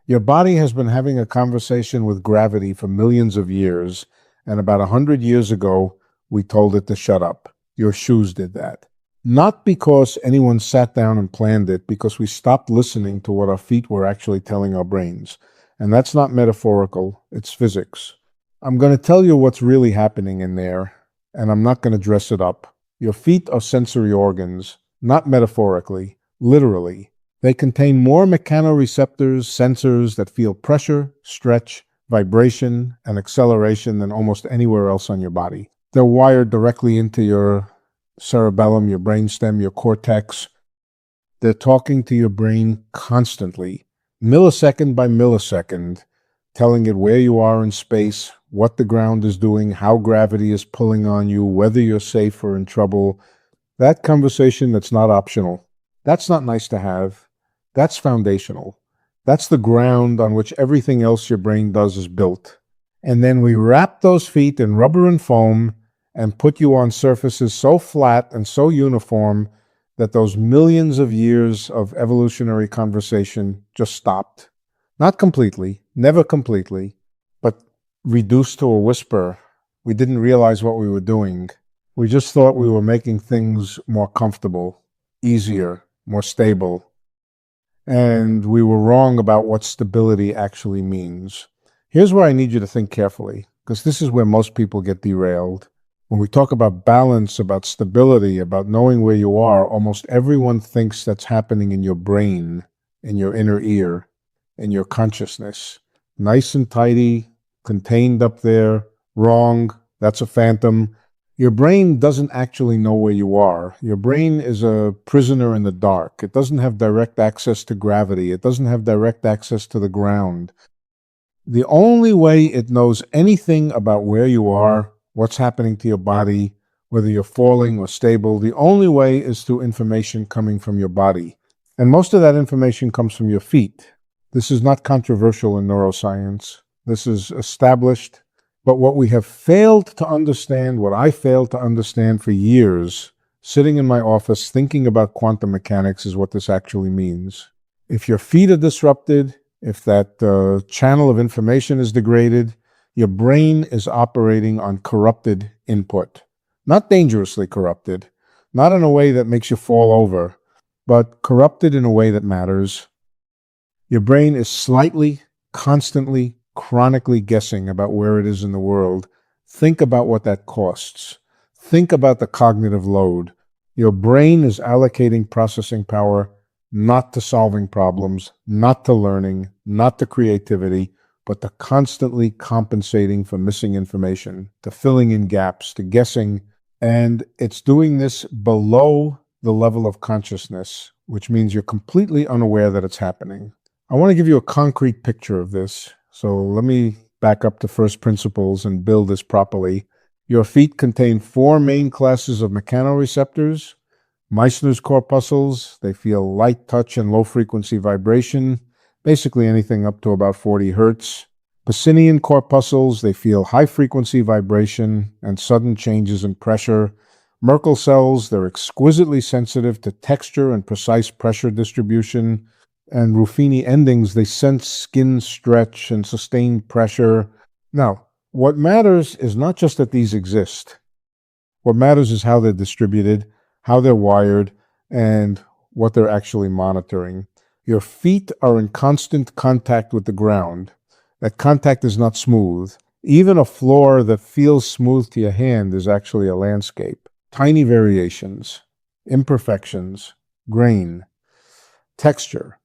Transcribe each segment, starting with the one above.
Your body has been having a conversation with gravity for millions of years, and about 100 years ago, we told it to shut up. Your shoes did that. Not because anyone sat down and planned it, because we stopped listening to what our feet were actually telling our brains. And that's not metaphorical, it's physics. I'm going to tell you what's really happening in there, and I'm not going to dress it up. Your feet are sensory organs, not metaphorically, literally. They contain more mechanoreceptors, sensors that feel pressure, stretch, vibration, and acceleration than almost anywhere else on your body. They're wired directly into your cerebellum, your brainstem, your cortex. They're talking to your brain constantly, millisecond by millisecond, telling it where you are in space, what the ground is doing, how gravity is pulling on you, whether you're safe or in trouble. That conversation that's not optional. That's not nice to have. That's foundational. That's the ground on which everything else your brain does is built. And then we wrap those feet in rubber and foam and put you on surfaces so flat and so uniform that those millions of years of evolutionary conversation just stopped. Not completely, never completely, but reduced to a whisper. We didn't realize what we were doing. We just thought we were making things more comfortable, easier, more stable. And we were wrong about what stability actually means. Here's where I need you to think carefully, because this is where most people get derailed. When we talk about balance, about stability, about knowing where you are, almost everyone thinks that's happening in your brain, in your inner ear, in your consciousness. Nice and tidy, contained up there. Wrong. That's a phantom. Your brain doesn't actually know where you are. Your brain is a prisoner in the dark. It doesn't have direct access to gravity. It doesn't have direct access to the ground. The only way it knows anything about where you are, what's happening to your body, whether you're falling or stable, the only way is through information coming from your body. And most of that information comes from your feet. This is not controversial in neuroscience. This is established. But what we have failed to understand, what I failed to understand for years, sitting in my office thinking about quantum mechanics, is what this actually means. If your feet are disrupted, if that channel of information is degraded, your brain is operating on corrupted input. Not dangerously corrupted, not in a way that makes you fall over, but corrupted in a way that matters. Your brain is slightly, constantly, chronically guessing about where it is in the world. Think about what that costs. Think about the cognitive load. Your brain is allocating processing power not to solving problems, not to learning, not to creativity, but to constantly compensating for missing information, to filling in gaps, to guessing. And it's doing this below the level of consciousness, which means you're completely unaware that it's happening. I want to give you a concrete picture of this. So let me back up to first principles and build this properly. Your feet contain 4 main classes of mechanoreceptors. Meissner's corpuscles, they feel light touch and low-frequency vibration, basically anything up to about 40 hertz. Pacinian corpuscles, they feel high-frequency vibration and sudden changes in pressure. Merkel cells, they're exquisitely sensitive to texture and precise pressure distribution. And Ruffini endings, they sense skin stretch and sustained pressure. Now, what matters is not just that these exist. What matters is how they're distributed, how they're wired, and what they're actually monitoring. Your feet are in constant contact with the ground. That contact is not smooth. Even a floor that feels smooth to your hand is actually a landscape. Tiny variations, imperfections, grain, texture.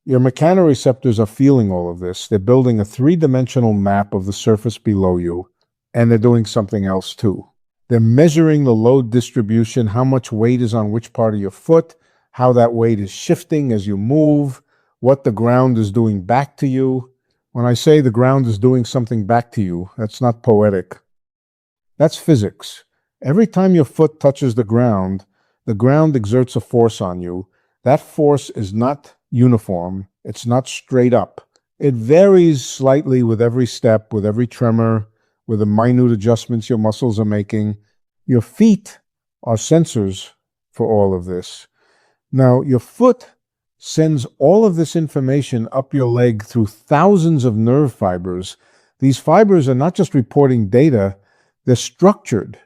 Your mechanoreceptors are feeling all of this. They're building a 3-dimensional map of the surface below you, and they're doing something else too. They're measuring the load distribution, how much weight is on which part of your foot, how that weight is shifting as you move, what the ground is doing back to you. When I say the ground is doing something back to you, that's not poetic. That's physics. Every time your foot touches the ground exerts a force on you. That force is not uniform. It's not straight up. It varies slightly with every step, with every tremor, with the minute adjustments your muscles are making. Your feet are sensors for all of this. Now, your foot sends all of this information up your leg through thousands of nerve fibers. These fibers are not just reporting data, they're structured.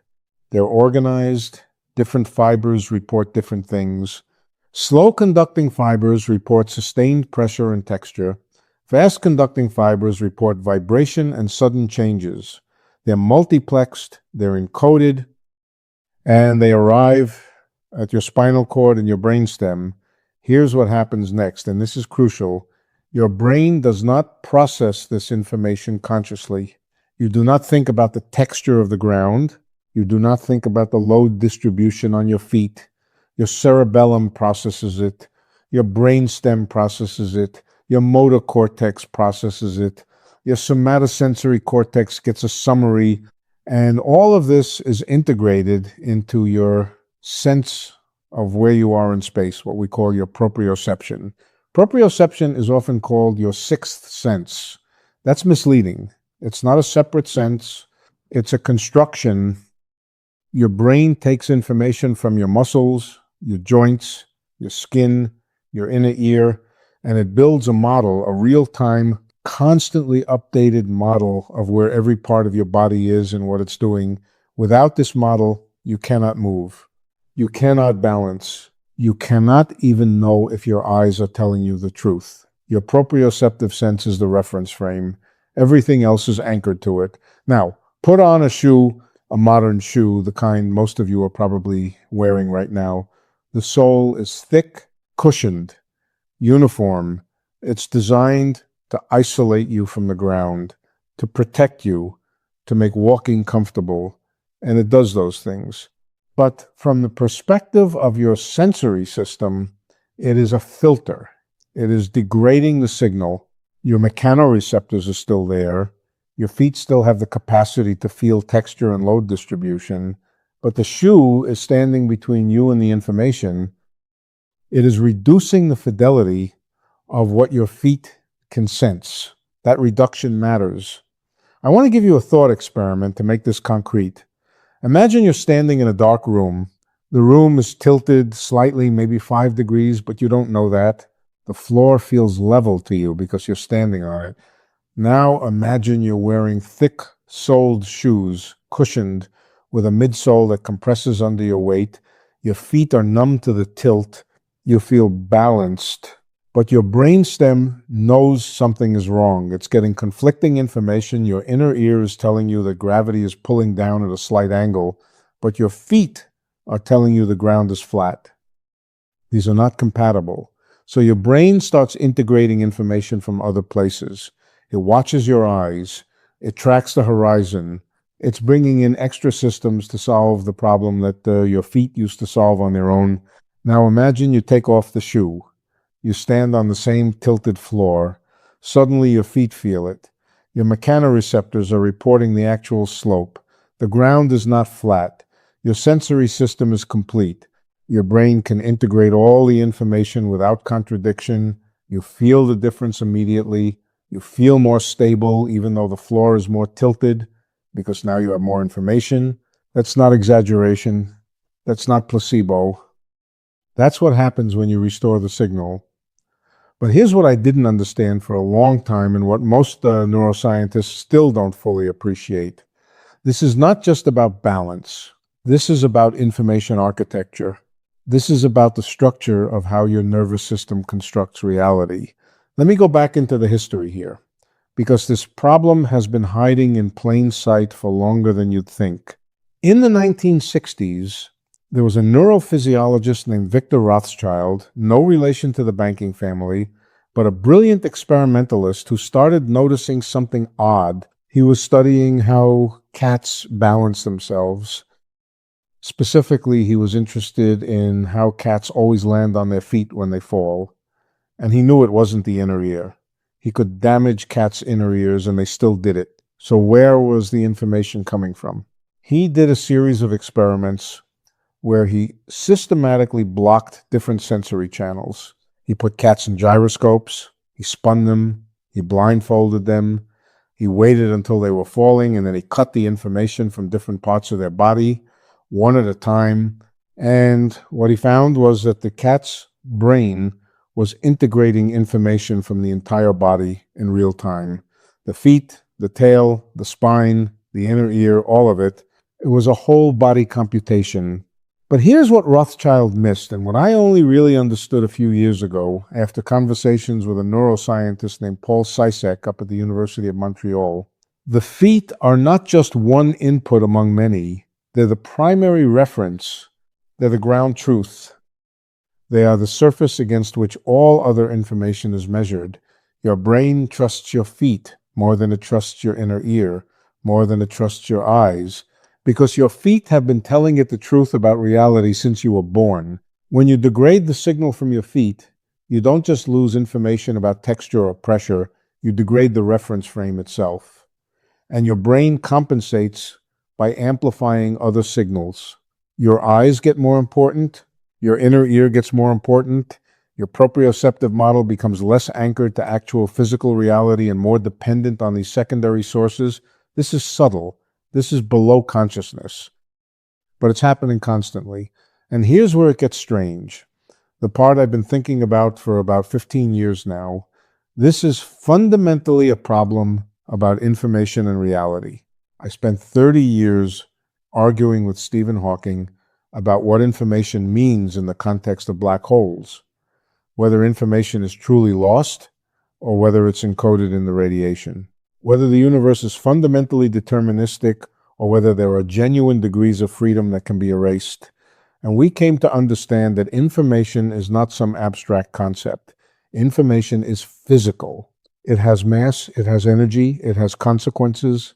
They're organized. Different fibers report different things. Slow conducting fibers report sustained pressure and texture. Fast conducting fibers report vibration and sudden changes. They're multiplexed, they're encoded, and they arrive at your spinal cord and your brainstem. Here's what happens next, and this is crucial. Your brain does not process this information consciously. You do not think about the texture of the ground. You do not think about the load distribution on your feet. Your cerebellum processes it. Your brainstem processes it. Your motor cortex processes it. Your somatosensory cortex gets a summary, and all of this is integrated into your sense of where you are in space, what we call your proprioception. Proprioception is often called your sixth sense. That's misleading. It's not a separate sense. It's a construction. Your brain takes information from your muscles, your joints, your skin, your inner ear, and it builds a model, a real-time, constantly updated model of where every part of your body is and what it's doing. Without this model, you cannot move. You cannot balance. You cannot even know if your eyes are telling you the truth. Your proprioceptive sense is the reference frame. Everything else is anchored to it. Now, put on a shoe, a modern shoe, the kind most of you are probably wearing right now. The sole is thick, cushioned, uniform. It's designed to isolate you from the ground, to protect you, to make walking comfortable, and it does those things. But from the perspective of your sensory system, it is a filter. It is degrading the signal. Your mechanoreceptors are still there. Your feet still have the capacity to feel texture and load distribution, but the shoe is standing between you and the information. It is reducing the fidelity of what your feet can sense. That reduction matters. I want to give you a thought experiment to make this concrete. Imagine you're standing in a dark room. The room is tilted slightly, maybe 5 degrees, but you don't know that. The floor feels level to you because you're standing on it. Now imagine you're wearing thick-soled shoes, cushioned, with a midsole that compresses under your weight. Your feet are numb to the tilt. You feel balanced. But your brainstem knows something is wrong. It's getting conflicting information. Your inner ear is telling you that gravity is pulling down at a slight angle, but your feet are telling you the ground is flat. These are not compatible. So your brain starts integrating information from other places. It watches your eyes. It tracks the horizon. It's bringing in extra systems to solve the problem that your feet used to solve on their own. Now imagine you take off the shoe. You stand on the same tilted floor. Suddenly your feet feel it. Your mechanoreceptors are reporting the actual slope. The ground is not flat. Your sensory system is complete. Your brain can integrate all the information without contradiction. You feel the difference immediately. You feel more stable even though the floor is more tilted because now you have more information. That's not exaggeration. That's not placebo. That's what happens when you restore the signal. But here's what I didn't understand for a long time and what most neuroscientists still don't fully appreciate. This is not just about balance. This is about information architecture. This is about the structure of how your nervous system constructs reality. Let me go back into the history here, because this problem has been hiding in plain sight for longer than you'd think. In the 1960s, there was a neurophysiologist named Victor Rothschild, no relation to the banking family, but a brilliant experimentalist who started noticing something odd. He was studying how cats balance themselves. Specifically, he was interested in how cats always land on their feet when they fall, and he knew it wasn't the inner ear. He could damage cats' inner ears, and they still did it. So where was the information coming from? He did a series of experiments where he systematically blocked different sensory channels. He put cats in gyroscopes, he spun them, he blindfolded them, he waited until they were falling, and then he cut the information from different parts of their body, one at a time. And what he found was that the cat's brain was integrating information from the entire body in real time. The feet, the tail, the spine, the inner ear, all of it. It was a whole body computation. But here's what Rothschild missed, and what I only really understood a few years ago after conversations with a neuroscientist named Paul Sisek up at the University of Montreal. The feet are not just one input among many. They're the primary reference. They're the ground truth. They are the surface against which all other information is measured. Your brain trusts your feet more than it trusts your inner ear, more than it trusts your eyes, because your feet have been telling it the truth about reality since you were born. When you degrade the signal from your feet, you don't just lose information about texture or pressure, you degrade the reference frame itself. And your brain compensates by amplifying other signals. Your eyes get more important, your inner ear gets more important, your proprioceptive model becomes less anchored to actual physical reality and more dependent on these secondary sources. This is subtle. This is below consciousness. But it's happening constantly. And here's where it gets strange. The part I've been thinking about for about 15 years now. This is fundamentally a problem about information and reality. I spent 30 years arguing with Stephen Hawking about what information means in the context of black holes, whether information is truly lost or whether it's encoded in the radiation, whether the universe is fundamentally deterministic or whether there are genuine degrees of freedom that can be erased. And we came to understand that information is not some abstract concept. Information is physical. It has mass, it has energy, it has consequences.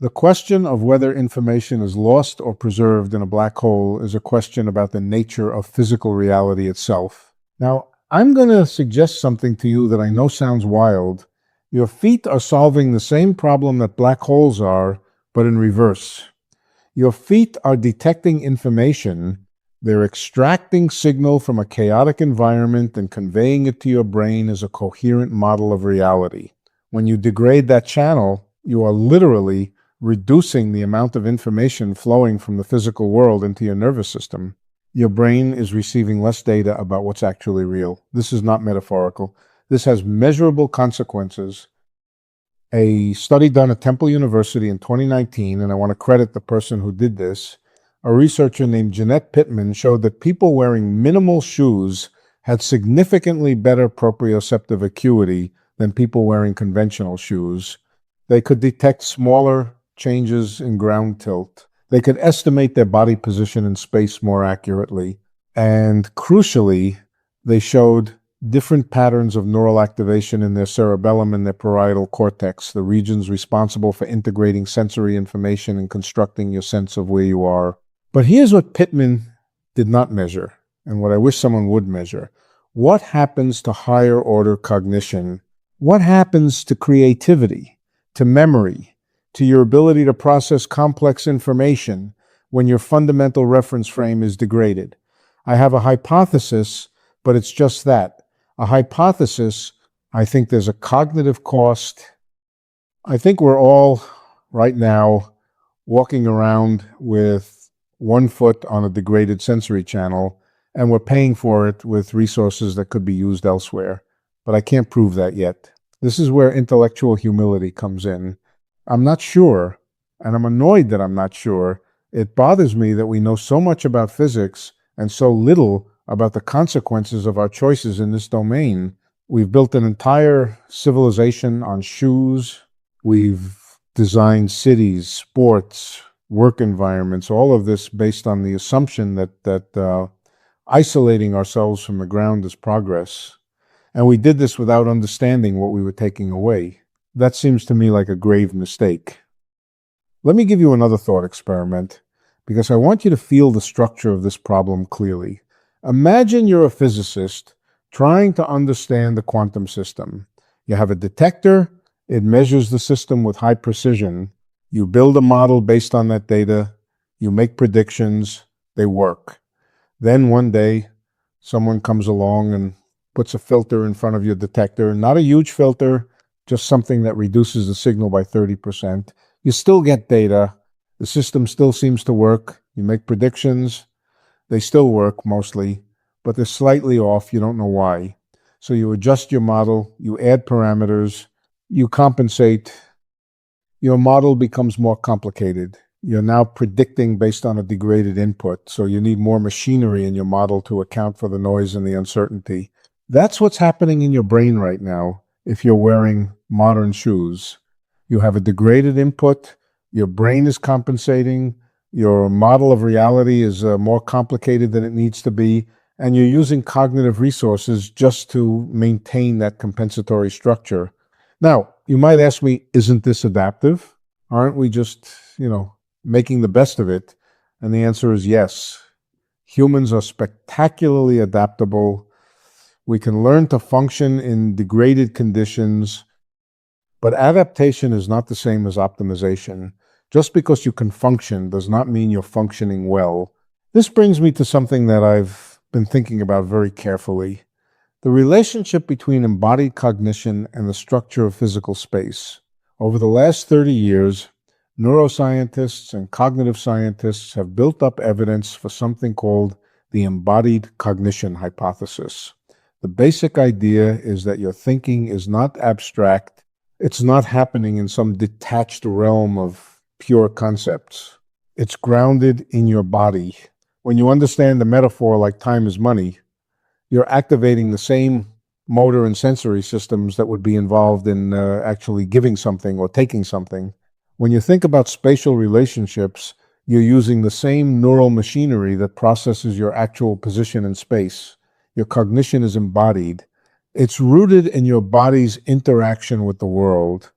The question of whether information is lost or preserved in a black hole is a question about the nature of physical reality itself. Now, I'm going to suggest something to you that I know sounds wild. Your feet are solving the same problem that black holes are, but in reverse. Your feet are detecting information. They're extracting signal from a chaotic environment and conveying it to your brain as a coherent model of reality. When you degrade that channel, you are literally reducing the amount of information flowing from the physical world into your nervous system. Your brain is receiving less data about what's actually real. This is not metaphorical. This has measurable consequences. A study done at Temple University in 2019, and I want to credit the person who did this, a researcher named Jeanette Pittman showed that people wearing minimal shoes had significantly better proprioceptive acuity than people wearing conventional shoes. They could detect smaller changes in ground tilt. They could estimate their body position in space more accurately. And crucially, they showed different patterns of neural activation in their cerebellum and their parietal cortex, the regions responsible for integrating sensory information and constructing your sense of where you are. But here's what Pittman did not measure, and what I wish someone would measure. What happens to higher order cognition? What happens to creativity, to memory, to your ability to process complex information when your fundamental reference frame is degraded? I have a hypothesis, but it's just that. A hypothesis. I think there's a cognitive cost. I think we're all right now walking around with one foot on a degraded sensory channel, and we're paying for it with resources that could be used elsewhere. But I can't prove that yet. This is where intellectual humility comes in. I'm not sure, and I'm annoyed that I'm not sure. It bothers me that we know so much about physics and so little about the consequences of our choices in this domain. We've built an entire civilization on shoes. We've designed cities, sports, work environments, all of this based on the assumption that isolating ourselves from the ground is progress. And we did this without understanding what we were taking away. That seems to me like a grave mistake. Let me give you another thought experiment, because I want you to feel the structure of this problem clearly. Imagine you're a physicist trying to understand the quantum system. You have a detector. It measures the system with high precision. You build a model based on that data. You make predictions. They work. Then one day, someone comes along and puts a filter in front of your detector. Not a huge filter, just something that reduces the signal by 30%. You still get data. The system still seems to work. You make predictions. They still work mostly. but they're slightly off. You don't know why. So you adjust your model, you add parameters, you compensate. Your model becomes more complicated. You're now predicting based on a degraded input, so you need more machinery in your model to account for the noise and the uncertainty. That's what's happening in your brain right now if you're wearing modern shoes. You have a degraded input, your brain is compensating, your model of reality is more complicated than it needs to be, and you're using cognitive resources just to maintain that compensatory structure. Now, you might ask me, isn't this adaptive? Aren't we just, making the best of it? And the answer is yes. Humans are spectacularly adaptable. We can learn to function in degraded conditions, but adaptation is not the same as optimization. Just because you can function does not mean you're functioning well. This brings me to something that I've been thinking about very carefully. The relationship between embodied cognition and the structure of physical space. Over the last 30 years, neuroscientists and cognitive scientists have built up evidence for something called the embodied cognition hypothesis. The basic idea is that your thinking is not abstract. It's not happening in some detached realm of pure concepts. It's grounded in your body. When you understand the metaphor like time is money, you're activating the same motor and sensory systems that would be involved in actually giving something or taking something. When you think about spatial relationships, you're using the same neural machinery that processes your actual position in space. Your cognition is embodied. It's rooted in your body's interaction with the world.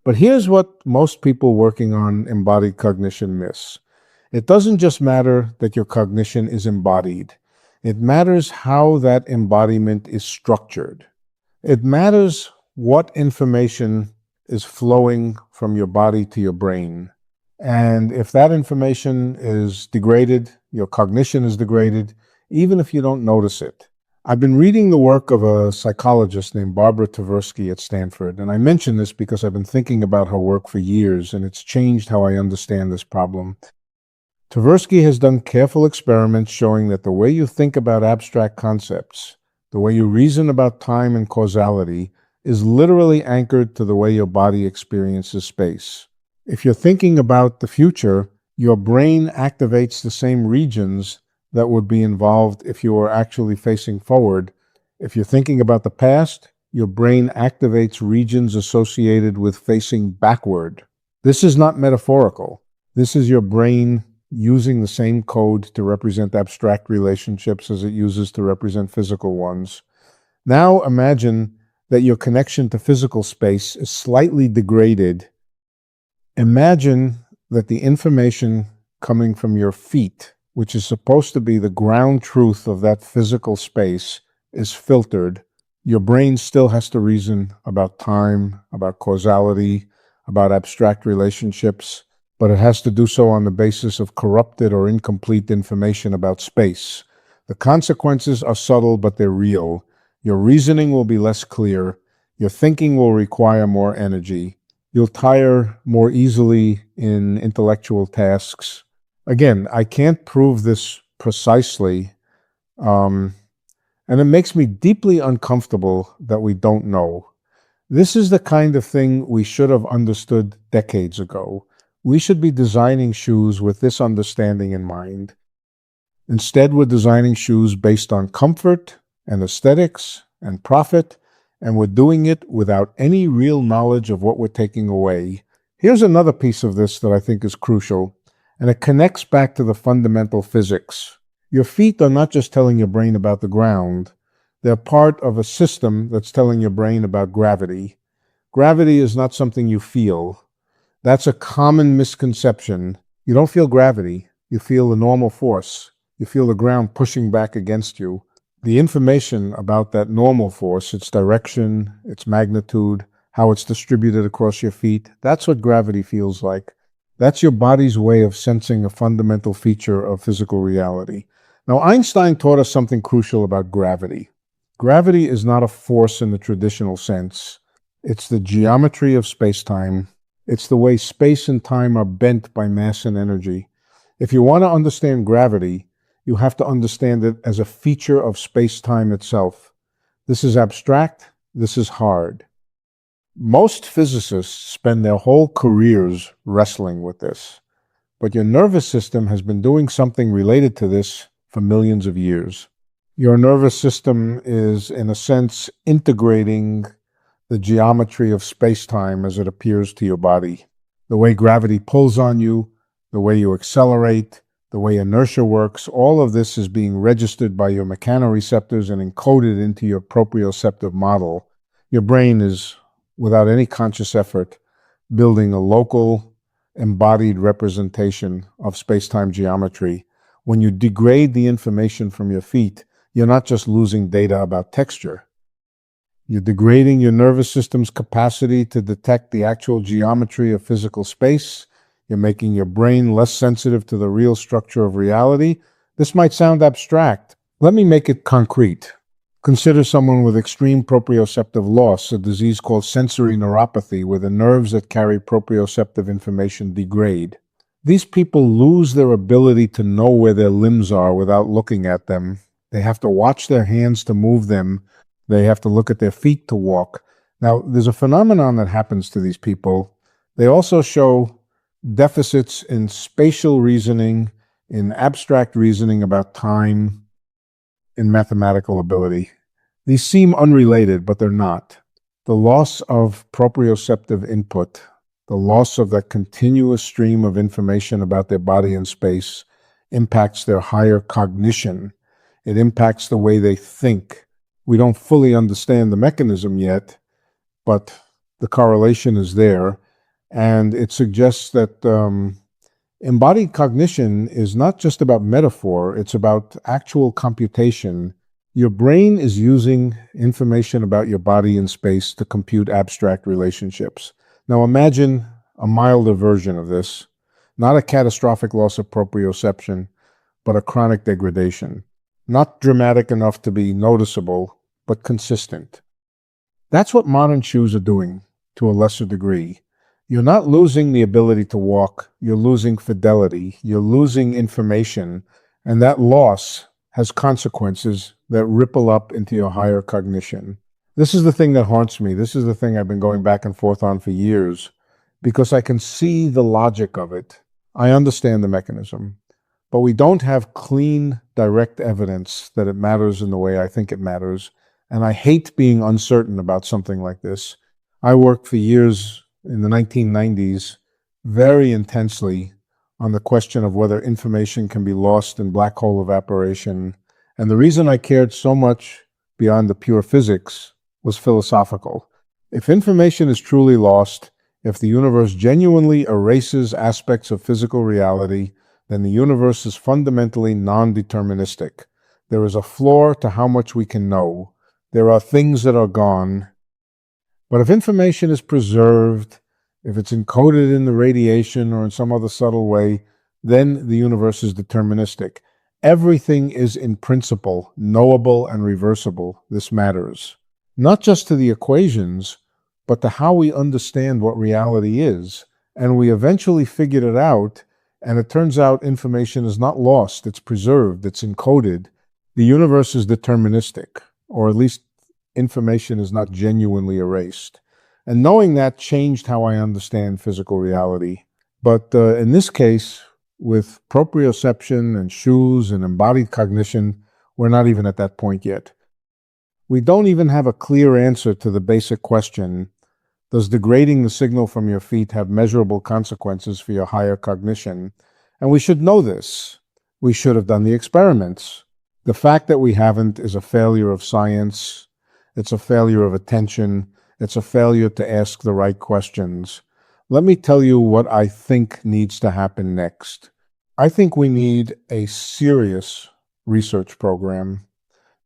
But here's what most people working on embodied cognition miss. It doesn't just matter that your cognition is embodied. It matters how that embodiment is structured. It matters what information is flowing from your body to your brain. And if that information is degraded, your cognition is degraded, even if you don't notice it. I've been reading the work of a psychologist named Barbara Tversky at Stanford, and I mention this because I've been thinking about her work for years, and it's changed how I understand this problem. Tversky has done careful experiments showing that the way you think about abstract concepts, the way you reason about time and causality, is literally anchored to the way your body experiences space. If you're thinking about the future, your brain activates the same regions that would be involved if you were actually facing forward. If you're thinking about the past, your brain activates regions associated with facing backward. This is not metaphorical. This is your brain using the same code to represent abstract relationships as it uses to represent physical ones. Now imagine that your connection to physical space is slightly degraded. Imagine that the information coming from your feet, which is supposed to be the ground truth of that physical space, is filtered. Your brain still has to reason about time, about causality, about abstract relationships, but it has to do so on the basis of corrupted or incomplete information about space. The consequences are subtle, but they're real. Your reasoning will be less clear. Your thinking will require more energy. You'll tire more easily in intellectual tasks. Again, I can't prove this precisely, and it makes me deeply uncomfortable that we don't know. This is the kind of thing we should have understood decades ago. We should be designing shoes with this understanding in mind. Instead, we're designing shoes based on comfort and aesthetics and profit, and we're doing it without any real knowledge of what we're taking away. Here's another piece of this that I think is crucial, and it connects back to the fundamental physics. Your feet are not just telling your brain about the ground. They're part of a system that's telling your brain about gravity. Gravity is not something you feel. That's a common misconception. You don't feel gravity. You feel the normal force. You feel the ground pushing back against you. The information about that normal force, its direction, its magnitude, how it's distributed across your feet, that's what gravity feels like. That's your body's way of sensing a fundamental feature of physical reality. Now, Einstein taught us something crucial about gravity. Gravity is not a force in the traditional sense. It's the geometry of space-time. It's the way space and time are bent by mass and energy. If you want to understand gravity, You have to understand it as a feature of space-time itself. This is abstract. This is hard. Most physicists spend their whole careers wrestling with this, but your nervous system has been doing something related to this for millions of years. Your nervous system is, in a sense, integrating the geometry of space-time as it appears to your body. The way gravity pulls on you, the way you accelerate, the way inertia works, all of this is being registered by your mechanoreceptors and encoded into your proprioceptive model. Your brain is, without any conscious effort, building a local, embodied representation of space-time geometry. When you degrade the information from your feet, you're not just losing data about texture. You're degrading your nervous system's capacity to detect the actual geometry of physical space. You're making your brain less sensitive to the real structure of reality. This might sound abstract. Let me make it concrete. Consider someone with extreme proprioceptive loss, a disease called sensory neuropathy, where the nerves that carry proprioceptive information degrade. These people lose their ability to know where their limbs are without looking at them. They have to watch their hands to move them. They have to look at their feet to walk. Now, there's a phenomenon that happens to these people. They also show deficits in spatial reasoning, in abstract reasoning about time, in mathematical ability. These seem unrelated, but they're not. The loss of proprioceptive input, the loss of that continuous stream of information about their body and space, impacts their higher cognition. It impacts the way they think. We don't fully understand the mechanism yet, but the correlation is there. And it suggests that embodied cognition is not just about metaphor, it's about actual computation. Your brain is using information about your body and space to compute abstract relationships. Now imagine a milder version of this, not a catastrophic loss of proprioception, but a chronic degradation. Not dramatic enough to be noticeable, but consistent. That's what modern shoes are doing to a lesser degree. You're not losing the ability to walk, you're losing fidelity, you're losing information, and that loss has consequences that ripple up into your higher cognition. This is the thing that haunts me. This is the thing I've been going back and forth on for years, because I can see the logic of it. I understand the mechanism, but we don't have clean, direct evidence that it matters in the way I think it matters, and I hate being uncertain about something like this. I worked for years in the 1990s very intensely on the question of whether information can be lost in black hole evaporation. And the reason I cared so much beyond the pure physics was philosophical. If information is truly lost, if the universe genuinely erases aspects of physical reality, then the universe is fundamentally non-deterministic. There is a floor to how much we can know. There are things that are gone. But if information is preserved, if it's encoded in the radiation or in some other subtle way, then the universe is deterministic. Everything is in principle knowable and reversible. This matters. Not just to the equations, but to how we understand what reality is. And we eventually figured it out, and it turns out information is not lost, it's preserved, it's encoded. The universe is deterministic, or at least information is not genuinely erased. And knowing that changed how I understand physical reality. But in this case, with proprioception and shoes and embodied cognition, we're not even at that point yet. We don't even have a clear answer to the basic question, does degrading the signal from your feet have measurable consequences for your higher cognition? And we should know this. We should have done the experiments. The fact that we haven't is a failure of science. It's a failure of attention. It's a failure to ask the right questions. Let me tell you what I think needs to happen next. I think we need a serious research program,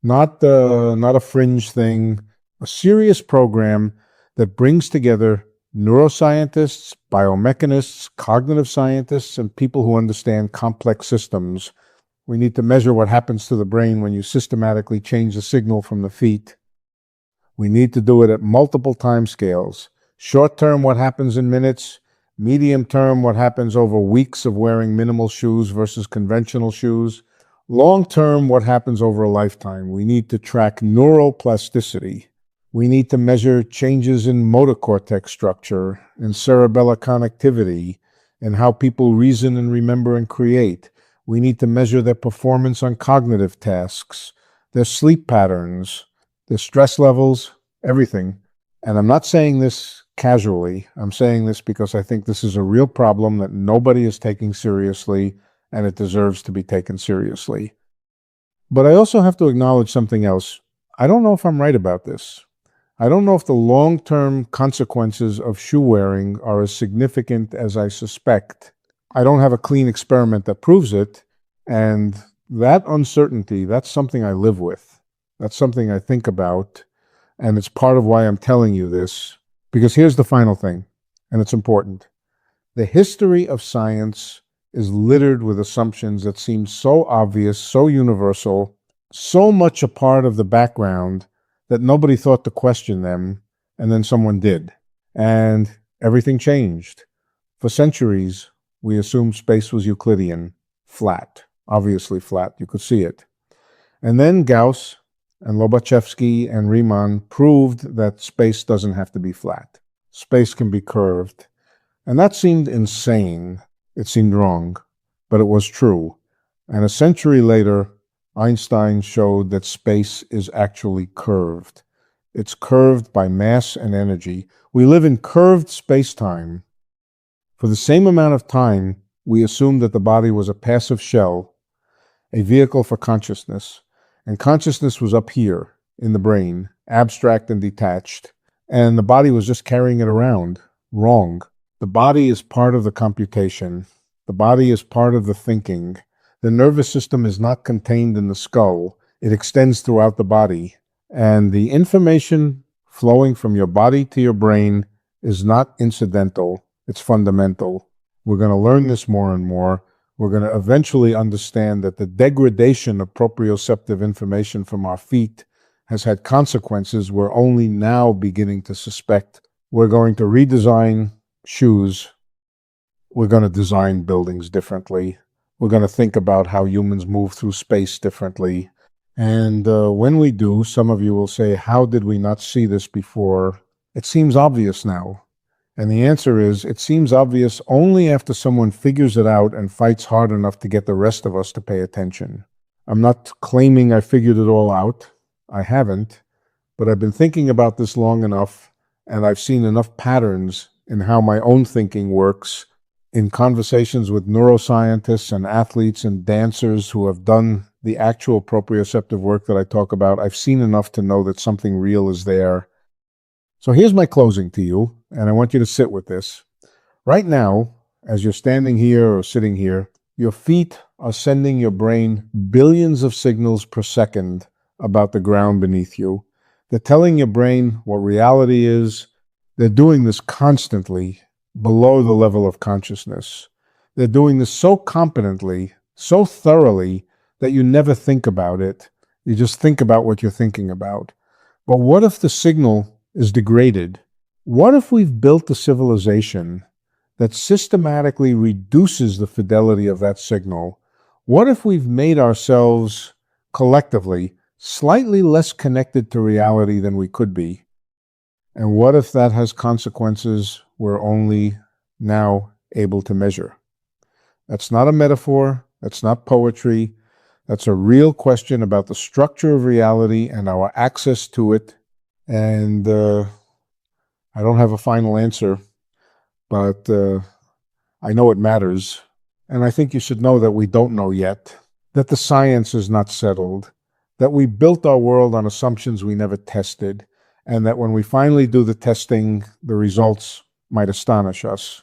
not a fringe thing, a serious program that brings together neuroscientists, biomechanists, cognitive scientists, and people who understand complex systems. We need to measure what happens to the brain when you systematically change the signal from the feet. We need to do it at multiple time scales. Short term, what happens in minutes. Medium term, what happens over weeks of wearing minimal shoes versus conventional shoes. Long term, what happens over a lifetime? We need to track neuroplasticity. We need to measure changes in motor cortex structure, in cerebellar connectivity, and how people reason and remember and create. We need to measure their performance on cognitive tasks, their sleep patterns, their stress levels, everything. And I'm not saying this casually. I'm saying this because I think this is a real problem that nobody is taking seriously, and it deserves to be taken seriously. But I also have to acknowledge something else. I don't know if I'm right about this. I don't know if the long-term consequences of shoe wearing are as significant as I suspect. I don't have a clean experiment that proves it, and that uncertainty, that's something I live with. That's something I think about, and it's part of why I'm telling you this, because here's the final thing, and it's important. The history of science is littered with assumptions that seem so obvious, so universal, so much a part of the background that nobody thought to question them, and then someone did. And everything changed. For centuries, we assumed space was Euclidean, flat, obviously flat, you could see it. And then Gauss and Lobachevsky and Riemann proved that space doesn't have to be flat. Space can be curved. And that seemed insane. It seemed wrong, but it was true. And a century later, Einstein showed that space is actually curved. It's curved by mass and energy. We live in curved space-time. For the same amount of time, we assumed that the body was a passive shell, a vehicle for consciousness. And consciousness was up here in the brain, abstract and detached. And the body was just carrying it around. Wrong. The body is part of the computation. The body is part of the thinking. The nervous system is not contained in the skull. It extends throughout the body. And the information flowing from your body to your brain is not incidental. It's fundamental. We're going to learn this more and more. We're going to eventually understand that the degradation of proprioceptive information from our feet has had consequences we're only now beginning to suspect. We're going to redesign shoes. We're going to design buildings differently. We're going to think about how humans move through space differently. And when we do, some of you will say, how did we not see this before? It seems obvious now. And the answer is, it seems obvious only after someone figures it out and fights hard enough to get the rest of us to pay attention. I'm not claiming I figured it all out. I haven't. But I've been thinking about this long enough, and I've seen enough patterns in how my own thinking works in conversations with neuroscientists and athletes and dancers who have done the actual proprioceptive work that I talk about. I've seen enough to know that something real is there. So here's my closing to you, and I want you to sit with this. Right now, as you're standing here or sitting here, your feet are sending your brain billions of signals per second about the ground beneath you. They're telling your brain what reality is. They're doing this constantly below the level of consciousness. They're doing this so competently, so thoroughly, that you never think about it. You just think about what you're thinking about. But what if the signal is degraded? What if we've built a civilization that systematically reduces the fidelity of that signal? What if we've made ourselves collectively slightly less connected to reality than we could be? And what if that has consequences we're only now able to measure? That's not a metaphor. That's not poetry. That's a real question about the structure of reality and our access to it. And I don't have a final answer, but I know it matters. And I think you should know that we don't know yet, that the science is not settled, that we built our world on assumptions we never tested, and that when we finally do the testing, the results might astonish us.